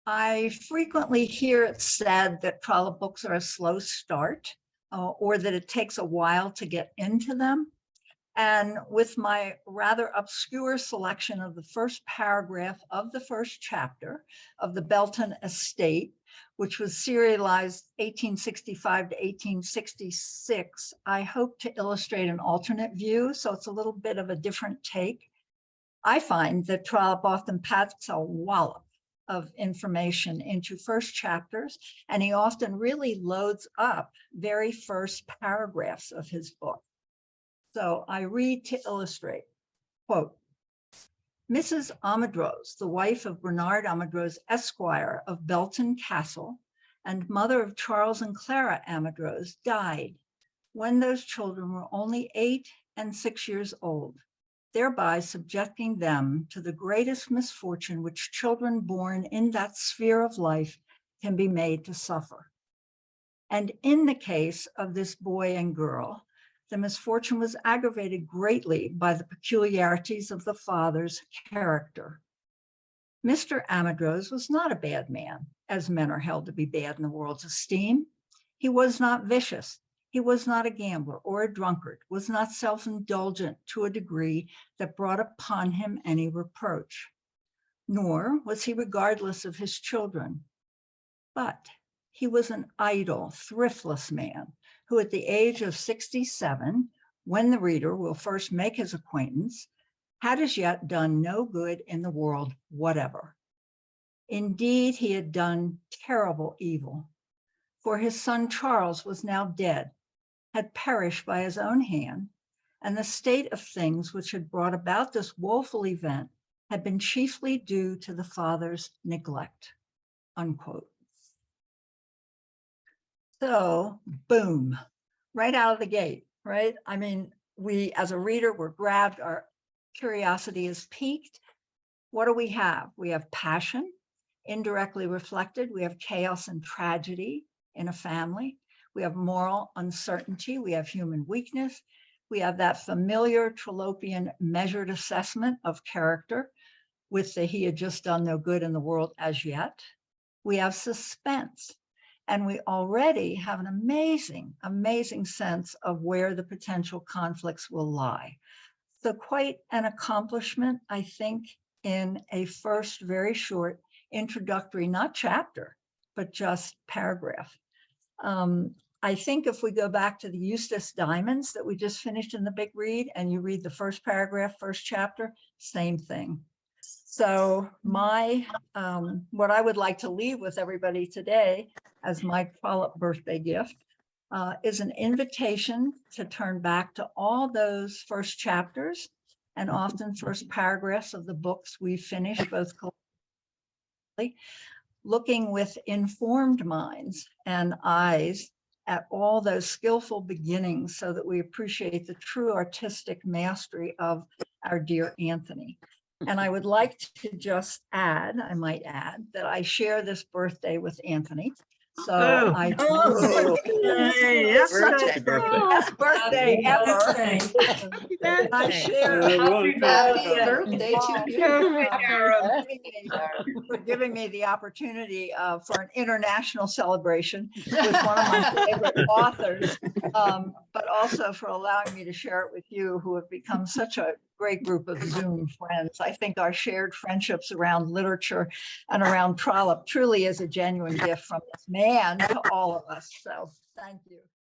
I frequently hear it said that Trollope books are a slow start, or that it takes a while to get into them. And with my rather obscure selection of the first paragraph of the first chapter of the Belton Estate, which was serialized 1865 to 1866, I hope to illustrate an alternate view. So it's a little bit of a different take. I find that Trollope often packs a wallop of information into first chapters, and he often really loads up very first paragraphs of his book. So I read to illustrate, quote, Mrs. Amadrose, the wife of Bernard Amadrose, Esquire of Belton Castle, and mother of Charles and Clara Amadrose, died when those children were only 8 and 6 years old, thereby subjecting them to the greatest misfortune which children born in that sphere of life can be made to suffer. And in the case of this boy and girl, the misfortune was aggravated greatly by the peculiarities of the father's character. Mr. Amadrose was not a bad man, as men are held to be bad in the world's esteem. He was not vicious. He was not a gambler or a drunkard, was not self-indulgent to a degree that brought upon him any reproach. Nor was he regardless of his children. But he was an idle, thriftless man who at the age of 67, when the reader will first make his acquaintance, had as yet done no good in the world whatever. Indeed, he had done terrible evil, for his son Charles was now dead, had perished by his own hand, and the state of things which had brought about this woeful event had been chiefly due to the father's neglect, unquote. So, boom, right out of the gate, right? I mean, we, as a reader, we're grabbed, our curiosity is piqued. What do we have? We have passion, indirectly reflected. We have chaos and tragedy in a family. We have moral uncertainty. We have human weakness. We have that familiar Trollopian measured assessment of character with the he had just done no good in the world as yet. We have suspense. And we already have an amazing, amazing sense of where the potential conflicts will lie. So quite an accomplishment, I think, in a first very short introductory, not chapter, but just paragraph. I think if we go back to the Eustace Diamonds that we just finished in the big read, and you read the first paragraph, first chapter, same thing. So my, what I would like to leave with everybody today as my Trollope birthday gift is an invitation to turn back to all those first chapters and often first paragraphs of the books we finished, both collectively, looking with informed minds and eyes at all those skillful beginnings so that we appreciate the true artistic mastery of our dear Anthony. And I would like to just add, I might add, that I share this birthday with Anthony. So I Birthday. best birthday ever. I share Happy birthday to you. for giving me the opportunity for an international celebration with one of my favorite authors, but also for allowing me to share it with you, who have become such a great group of Zoom friends. I think our shared friendships around literature and around Trollope truly is a genuine gift from this man to all of us. So thank you.